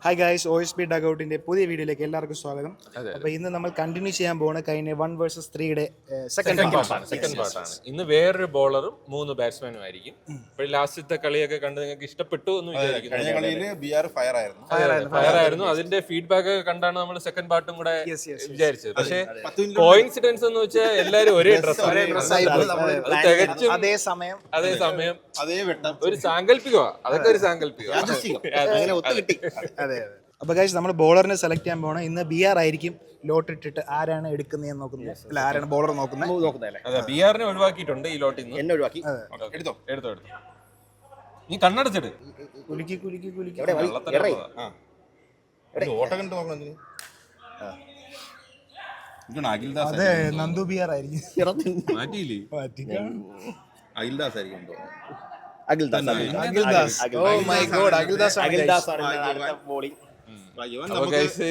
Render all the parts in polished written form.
Hi guys, OSB ഡഗൌട്ടിന്റെ പുതിയ വീഡിയോയിലേക്ക് എല്ലാവർക്കും സ്വാഗതം. അപ്പോൾ ഇന്ന് നമ്മൾ കണ്ടിന്യൂ ചെയ്യാൻ പോകുന്ന കഴിഞ്ഞ 1 vs 3 സെക്കൻഡ് പാർട്ടാണ്. ഇന്ന് വേറൊരു ബോളറും 3 ബാറ്റ്സ്മാനും ആയിരിക്കും. ഇപ്പോൾ ലാസ്റ്റത്തെ കളിയൊക്കെ കണ്ട് നിങ്ങൾക്ക് ഇഷ്ടപ്പെട്ടു എന്ന് വിചാരിക്കുന്നു. ഫയർ ആയിരുന്നു. അതിന്റെ ഫീഡ്ബാക്ക് ഒക്കെ കണ്ടാണ് നമ്മൾ സെക്കൻഡ് പാർട്ടും കൂടെ വിചാരിച്ചത്. പക്ഷേ കോയിൻസിഡൻസ് എന്ന് വെച്ചാൽ എല്ലാവരും ഒരേ ഡ്രസ് തികച്ചും അതേ സമയം ഒരു സാങ്കല്പികമാണ്. അതൊക്കെ ഒരു സാങ്കല്പികം. അപ്പോൾ ഗൈസ്, നമ്മൾ ബോളറിനെ സെലക്ട് ചെയ്യാൻ പോകണം. ഇന്ന് BR ആയിരിക്കും ലോട്ട് ഇട്ടിട്ട് ആരാണ് എടുക്കുന്നതെന്ന് നോക്കുന്നത്, അല്ല ആരാണ് ബോളർ നോക്കുന്നത്. അതെ, BR-നെ ഒഴിവാക്കിയിട്ടുണ്ട് ഈ ലോട്ടിൽ നിന്ന്. എന്നെ ഒഴിവാക്കി. എടുത്തോ നീ കണ്ണടച്ചിട്ട് കുലുക്കി അതെ, നന്ദു BR ആയിരിക്കും. മാറ്റിയില്ലേ?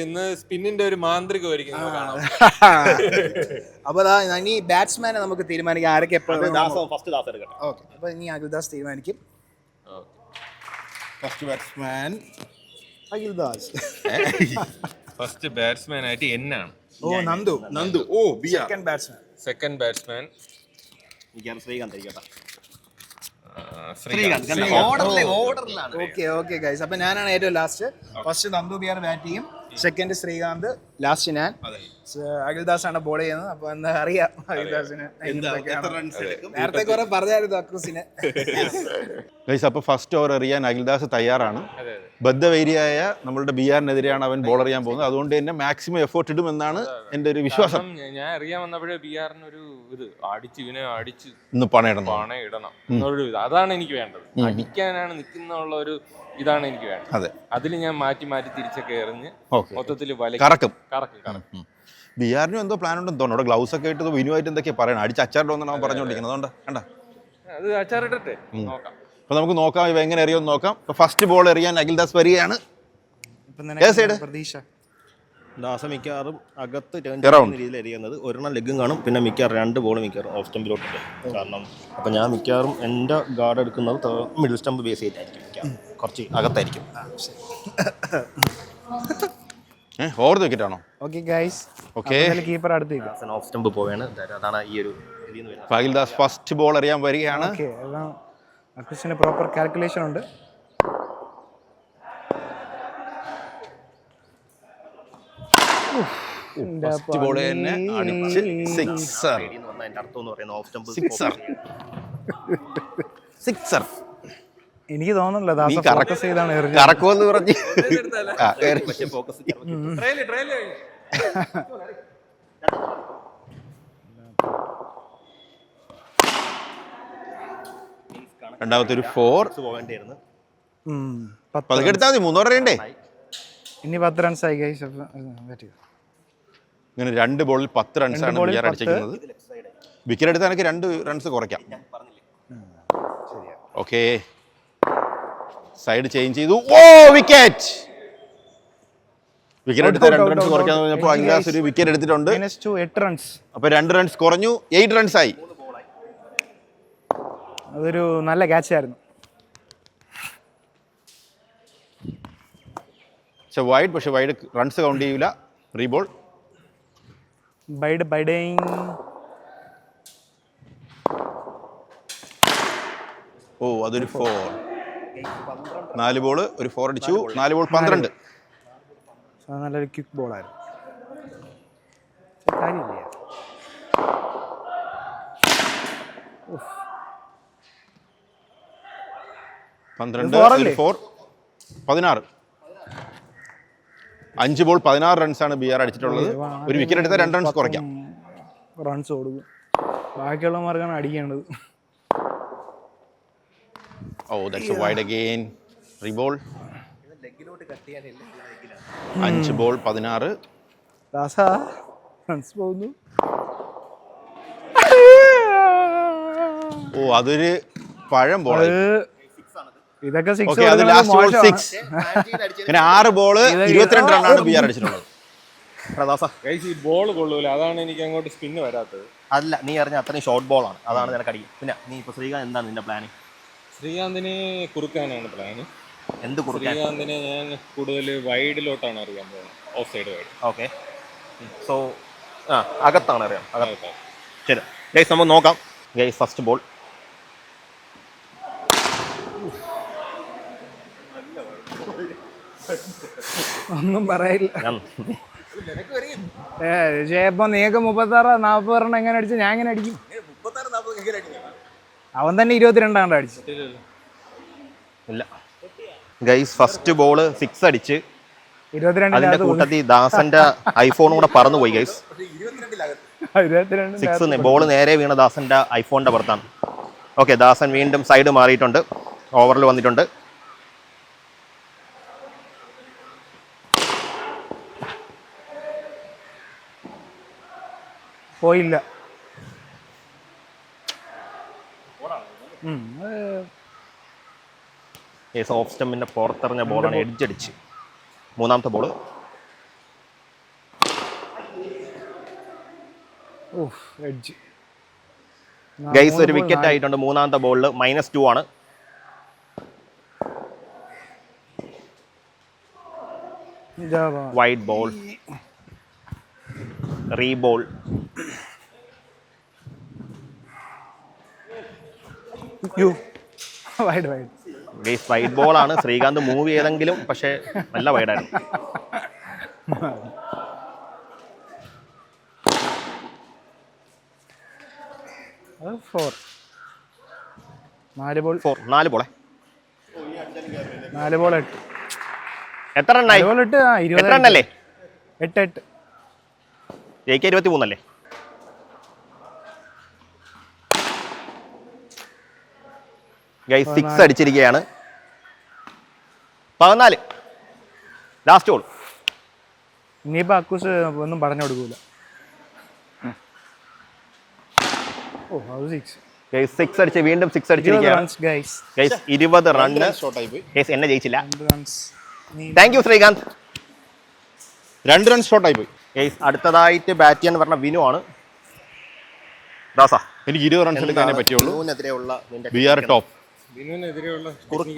ഇന്ന് സ്പിന്നിന്റെ ഒരു മാന്ത്രികമായിരിക്കും. അപ്പൊ ഇനി ബാറ്റ്സ്മാനെ നമുക്ക് തീരുമാനിക്കാം ആരൊക്കെ എപ്പോഴും. അപ്പൊ ഇനി അഖിൽദാസ് തീരുമാനിക്കും. First batsman Akhil Das. First batsman ആയിട്ട് എന്നാണ്. Nandu. Second batsman okay guys, അപ്പൊ ഞാനാണ് ഏറ്റവും last. First Nandu BR bat ചെയ്യും, സെക്കൻഡ് ശ്രീകാന്ത്, ലാസ്റ്റ് ഞാൻ. അഖിൽദാസ് ആണ് ബോൾ ചെയ്യുന്നത്. അപ്പൊ എന്താ അറിയാം അഖിൽദാസിന് നേരത്തെ കുറെ പറഞ്ഞായിരുന്നു അക്രൂസിനെ. അപ്പൊ ഫസ്റ്റ് ഓവർ എറിയാൻ അഖിൽദാസ് തയ്യാറാണ്. ബദ്ധവൈരിയായ നമ്മളുടെ BR-നെതിരെയാണ് അവൻ ബോൾ ചെയ്യാൻ പോകുന്നത്. അതുകൊണ്ട് തന്നെ മാക്സിമം എഫേർട്ട് ഇടുമെന്നാണ് എന്റെ ഒരു വിശ്വാസം. ഞാൻ അറിയാൻ വന്നപ്പോഴേ BR-ന് ഒരു ഇത് അടിച്ച് ഇന്ന് പണയിടണം. അതാണ് എനിക്ക് വേണ്ടത്. അടിക്കാനാണ് നിൽക്കുന്ന ഒരു ഇതാണ് എനിക്ക് വേണ്ടത്. അതെ, അതിൽ ഞാൻ മാറ്റി തിരിച്ചൊക്കെ എറിഞ്ഞ് മൊത്തത്തിൽ കറക്കും. BR-നും എന്തോ പ്ലാൻ ഉണ്ടെന്ന് തോന്നുന്നു. അവിടെ ഗ്ലൗസ് ഒക്കെ ഇട്ട് വിനുവായിട്ട് എന്തൊക്കെയാ പറയണം. അടിച്ച് അച്ചാറിട്ടോന്നാണ് അവൻ പറഞ്ഞുകൊണ്ടിരിക്കുന്നത്. അതുകൊണ്ട് കണ്ട അത് അച്ചാറിട്ടെ നോക്കാം. അപ്പൊ നമുക്ക് നോക്കാം ഇവ എങ്ങനെ എറിയുമെന്ന് നോക്കാം. ഫസ്റ്റ് ബോൾ എറിയാൻ അഖിൽദാസ് വരികയാണ്. പ്രതീക്ഷ ദാസ മിക്കവാറും അകത്ത് രീതിയിൽ എറിയുന്നത്. ഒരെണ്ണം ലെഗും കാണും, പിന്നെ മിക്കവാറും 2 ബോൾ മിക്കവാറും ഓഫ് സ്റ്റമ്പിലോട്ടുണ്ട്. കാരണം അപ്പം ഞാൻ മിക്കവാറും എൻ്റെ ഗാർഡ് എടുക്കുന്നത് മിഡിൽ സ്റ്റമ്പ് ബേസ് ചെയ്തിട്ടായിരിക്കും, കുറച്ച് അകത്തായിരിക്കും. ഓവർ വിക്കറ്റ് ആണോ? ഓക്കെ ഗൈസ്, കീപ്പർ അടുത്ത് ഓഫ് സ്റ്റമ്പ് പോവുകയാണ്. അതാണ് ഈ ഒരു അഖിൽദാസ് ഫസ്റ്റ് ബോൾ എറിയാൻ വരികയാണ്. അക്രിസിന് പ്രോപ്പർ കാൽക്കുലേഷൻ ഉണ്ട്. ഫസ്റ്റ് ബോൾ തന്നെ അടിച്ച് സിക്സർ. എനിക്ക് തോന്നുന്നില്ല കറക്കുമെന്ന് പറഞ്ഞ് രണ്ടാമത്തെ ഒരു 4 പോകേണ്ടിയായിരുന്നു. പതുക്കെ എടുത്താൽ മതി, 3 ഓവർ അറിയണ്ടേ. ഇനി 10 റൺസ് ആയി ഗൈസ്. ഇങ്ങനെ 2 ബോളിൽ 10 റൺസാണ് BR അടിച്ചിരിക്കുന്നത്. വിക്കറ്റ് എടുത്താൽ എനിക്ക് 2 റൺസ് കുറയ്ക്കാം. ഓക്കെ, സൈഡ് ചേഞ്ച് ചെയ്തു. ഓ, വിക്കറ്റ് എടുത്ത് 2 റൺസ് കുറയ്ക്കാന്ന് പറഞ്ഞപ്പോൾ അഖിൽദാസ് ഒരു വിക്കറ്റ് എടുത്തിട്ടുണ്ട്. 8 റൺസ്. അപ്പൊ 2 റൺസ് കുറഞ്ഞു, 8 റൺസ് ആയി. അതൊരു നല്ല ക്യാച്ച് ആയിരുന്നു. വൈഡ്, പക്ഷെ വൈഡ് റൺസ് കൗണ്ട് ചെയ്യൂല. റീബോൾ. ഓ, അതൊരു 4. 4 ബോള് ഒരു 4 അടിച്ചു. 4 ബോൾ 12. നല്ലൊരു ക്വിക്ക് ബോളായിരുന്നു. 16. 5 ബോൾ 16 റൺസാണ് BR അടിച്ചിട്ടുള്ളത്. ഒരു വിക്കറ്റ് എടുത്താൽ 2 റൺസ് കുറയ്ക്കാം. റൺസ് കൊടുക്കും, ബാക്കിയുള്ളവർക്കാണ് അടിക്കേണ്ടത്. Oh, that's wide again. Reball. 5 ball 16. Runs പോകുന്നു. ഓ, അതൊരു പഴം ബോൾ. ഇതൊക്കെ 6 ബോള് 22 റണ്ണാണ് BR അടിച്ചിട്ടുള്ളത്. ഈ ബോൾ കൊള്ളൂല, അതാണ് എനിക്ക് അങ്ങോട്ട് സ്പിന്ന് വരാത്തത്. അല്ല, നീ അറിഞ്ഞ അത്രയും ഷോർട്ട് ബോളാണ്, അതാണ് നിനക്ക് അടിക്കും. പിന്നെ നീ ഇപ്പോൾ ശ്രീകാന്ത് എന്താണ് നിന്റെ പ്ലാൻ? ശ്രീകാന്തിനെ കുറുക്കാനാണ് പ്ലാന്. എന്ത് കുറുക്കാൻ? ശ്രീകാന്തിനെ ഞാൻ കൂടുതൽ വൈഡിലോട്ടാണ് അറിയാൻ പോകുന്നത്, of side wide. Okay, so അകത്താണ് അറിയാം. ശരി ഗൈസ്, നമുക്ക് നോക്കാം. Guys first ball. ഒന്നും പറയില്ല. ഇപ്പൊ നീക്ക് 36-40 റൺ എങ്ങനെ അടിച്ചു? ഞാൻ എങ്ങനെ അടിക്കും? അവൻ തന്നെ 22 അടിച്ചു. ഇല്ല ഗൈസ്, ഫസ്റ്റ് ബോള് 6 അടിച്ച് 22 അതിന്റെ കൂട്ടത്തിൽ ദാസന്റെ ഐഫോണും കൂടെ പറന്നുപോയി ഗൈസ്. 6 ബോള് നേരെ വീണ ദാസന്റെ ഐഫോണിന്റെ പുറത്താണ്. ഓക്കെ, ദാസൻ വീണ്ടും സൈഡ് മാറിയിട്ടുണ്ട്, ഓവറിൽ വന്നിട്ടുണ്ട്. പോയില്ല. ഓഫ് സ്റ്റമ്പിന്റെ പുറത്തെറിഞ്ഞ ബോളാണ്, എഡ്ജ് അടിച്ച്. മൂന്നാമത്തെ ബോള് ഗൈസ് ഒരു വിക്കറ്റ് ആയിട്ടുണ്ട്. മൂന്നാമത്തെ ബോളിൽ -2 ആണ്. Wide ball, reball. Guys wide ball ആണ്. ശ്രീകാന്ത് മൂവ് ചെയ്തെങ്കിലും പക്ഷെ നല്ല വൈഡായിരുന്നു. നാല് ബോൾ 8. എത്ര റണ്ണായി? 8 റണ്ണല്ലേ? 8. ജയിക്ക 23 അല്ലേ? ഗൈസ് 6 അടിച്ചിരിക്കുകയാണ്. 14 last ball. ഇനിയിപ്പോ അക്കൂസ് ഒന്നും പറഞ്ഞു കൊടുക്കൂല. ഗൈസ് 6 അടിച്ച് വീണ്ടും 6 അടിച്ചിരിക്കുകയാണ്. Guys 20 run. ഗൈസ് എന്നെ ജയിച്ചില്ല. Thank you Sreekanth. 2 run shot ആയി പോയി. ഗൈസ് അടുത്തതായിട്ട് ബാറ്റ് ചെയ്യാൻ പറഞ്ഞ വിനു ആണ്. ദാസ, എനിക്ക് 20 റൺസ് എടുക്കാനേ പറ്റുള്ളൂ. ടോപ്പ്. വിനുവിനെതിരെയുള്ള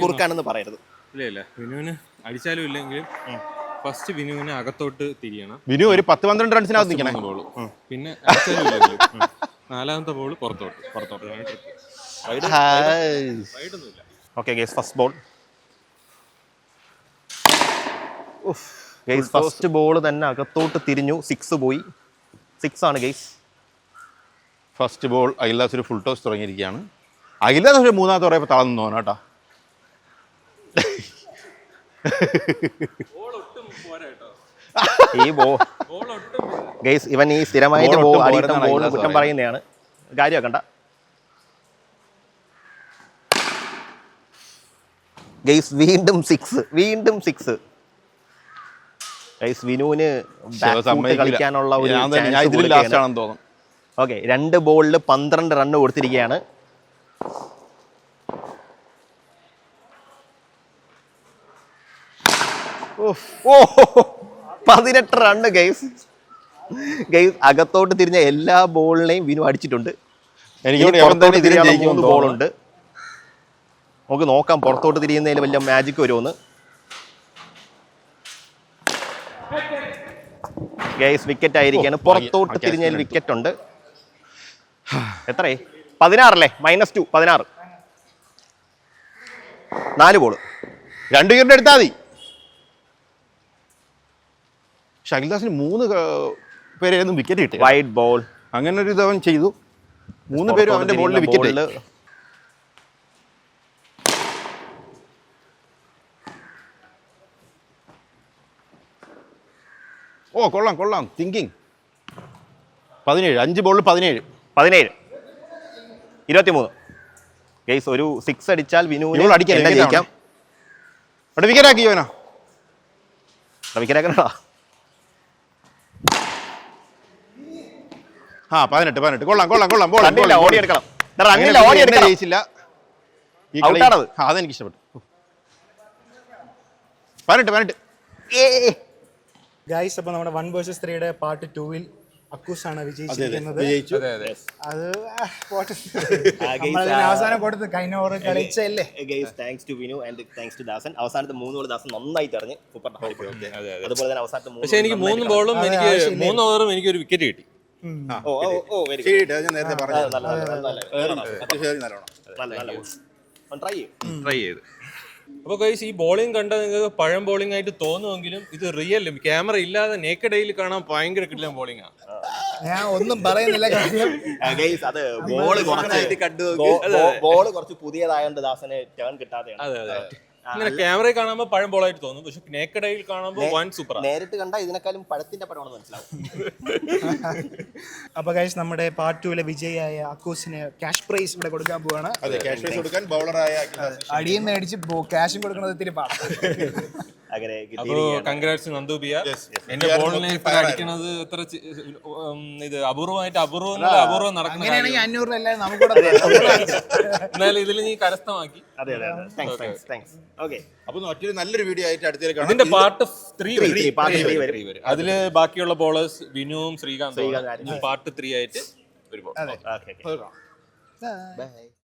കുറുക്കാനെന്ന് പറയരുത്. ഇല്ല, വിനുവിന് അടിച്ചാലും ഇല്ലെങ്കിലും ഫസ്റ്റ് വിനുവിനെ അകത്തോട്ട് തിരിയണം. വിനു ഒരു 10-12 റൺസിനകത്ത് നിൽക്കണം. ബോള് പിന്നെ അടിച്ചാലും ഇല്ലെങ്കിലും നാലാമത്തെ ബോള് പുറത്തോട്ട്. Okay guys first ball. Guys first ball തന്നെ അകത്തോട്ട് തിരിഞ്ഞു, 6 പോയി. 6 ആണ് ഗൈസ്. ഫസ്റ്റ് ബോൾ അഖിൽദാസ് ഒരു ഫുൾ ടോസ് തുടങ്ങിയിരിക്കുകയാണ്. അഖിൽദാസ് പക്ഷേ മൂന്നാമത്തെ പറയുമ്പോൾ തളർന്നു തോന്നാം കേട്ടോ. ഈ ബോൾ ഗൈസ് ഇവൻ ഈ സ്ഥിരമായിട്ട് ബോൾ അടിക്കുന്ന ബോൾ കുറ്റം പറയുന്നതാണ്, കാര്യമാക്കണ്ട. ഗൈസ് വീണ്ടും 6. ഗൈസ് വിനുവിന് കളിക്കാനുള്ള ഒരു ചാൻസ്. ഓക്കെ, 2 ബോളിൽ 12 റണ്ണ് കൊടുത്തിരിക്കുകയാണ്. ഓ 18 റണ്ണ് ഗൈസ്. അകത്തോട്ട് തിരിഞ്ഞ എല്ലാ ബോളിനെയും വിനു അടിച്ചിട്ടുണ്ട്. പുറത്തോട്ട് തിരിയാൻ 3 ബോളുണ്ട്. നമുക്ക് നോക്കാം പുറത്തോട്ട് തിരിയുന്നതിൽ വലിയ മാജിക് വരുമെന്ന്. ഗൈസ് വിക്കറ്റ് ആയിരിക്കാണ്. പുറത്തോട്ട് തിരിഞ്ഞതിൽ വിക്കറ്റ് ഉണ്ട്. എത്രയായി? 16 അല്ലേ? -2 16. 4 ബോള് 2 വിക്കറ്റ് എടുത്താൽ മതി. അഖിൽദാസിന് 3 പേരായിരുന്നു വിക്കറ്റ് കിട്ടി. Wide ball. അങ്ങനെ ഒരു ഇത് അവൻ ചെയ്തു. 3 പേരും അവന്റെ ബോളിൽ വിക്കറ്റ്. ഓ കൊള്ളാം തിങ്കിങ്. 17 5 ബോളിൽ 17 23. ഗൈസ് ഒരു 6 അടിച്ചാൽ വിനുവിനെ ജയിക്കാം. വിക്കറ്റ് ആക്കിയോനാ. വിക്കറ്റ് ആക്കണടാ. 18 കൊള്ളാം. ഓടിയെടുക്കണം. ജയിച്ചില്ല. അതെനിക്ക് ഇഷ്ടപ്പെട്ടു. 18. ഗൈസ്, അപ്പോൾ നമ്മുടെ 1 vs 3 പാർട്ട് 2-ൽ അക്കൂസാണ് വിജയിച്ചിരിക്കുന്നത്. അതെ അതെ അത് പോട്ടെ. നമ്മളതിന് അവസാനം കൊടുത്ത് കഴിഞ്ഞ ഓവർ കളിച്ചല്ലേ. Thanks to Vinu and thanks to Dasan. അവസാനത്തെ 3 ബോൾ ദാസൻ നന്നായിട്ട് എറിഞ്ഞ് സൂപ്പർ. അതുപോലെ തന്നെ അവസാനത്തെ 3 പക്ഷെ എനിക്ക് 3 ബോളും എനിക്ക് 3 ഓവറും എനിക്ക് ഒരു വിക്കറ്റ് കിട്ടി. ഞാൻ നേരത്തെ ട്രൈ ചെയ്ത്. അപ്പോൾ ഗൈസ് ഈ ബോളിംഗ് കണ്ട നിങ്ങൾക്ക് പഴം ബോളിംഗ് ആയിട്ട് തോന്നുമെങ്കിലും ഇത് റിയൽ ക്യാമറ ഇല്ലാതെ നേക്കഡയിൽ കാണാൻ ഭയങ്കര കിട്ടില്ല ബോളിംഗ് ആണ്. ഞാൻ ഒന്നും പറയുന്നില്ല കാര്യം അത് ബോള് കുറച്ച് പുതിയതായോണ്ട് ദാസന് ടേൺ കിട്ടാതെയാണ്. അതെ അതെ ഇങ്ങനെ ക്യാമറയിൽ കാണുമ്പോൾ പഴം ബോളായിട്ട് തോന്നും, പക്ഷെ നേക്കഡയിൽ കാണുമ്പോൾ വൺ സൂപ്പർ. നേരിട്ട് കണ്ടാൽ ഇതിനേക്കാളും പഴത്തിന്റെ പഴമാണെന്ന് മനസ്സിലാവും. അപ്പൊ ഗൈസ് നമ്മുടെ പാർട്ട് 2 വിജയിയായ അക്കൂസിന് ക്യാഷ് പ്രൈസ് ഇവിടെ കൊടുക്കാൻ പോവാണ്. അടിയിൽ നിന്ന് അടിച്ച് ക്യാഷും കൊടുക്കുന്നത് ഇത്തിരി പാടാണ്. അപ്പോ കൺഗ്രാറ്റ്സ് നന്ദു ബിയാർ. എന്റെ ബോളിനെ ഇത്ര അടിക്കണത് എത്ര ഇത് അപൂർവം നടക്കുന്ന അങ്ങനെയാണെങ്കിൽ 500 അല്ലാതെ നമുക്കൂടെ എന്നാലും ഇതിൽ നീ കരസ്ഥമാക്കി. അപ്പൊ മറ്റൊരു നല്ലൊരു വീഡിയോ ആയിട്ട് അടുത്തേക്ക് ഇതിന്റെ പാർട്ട് 3 വരും. അതില് ബാക്കിയുള്ള ബോളേഴ്സ് വിനുവും ശ്രീകാന്തും പാർട്ട് 3 ആയിട്ട് ഒരു ബോൾ.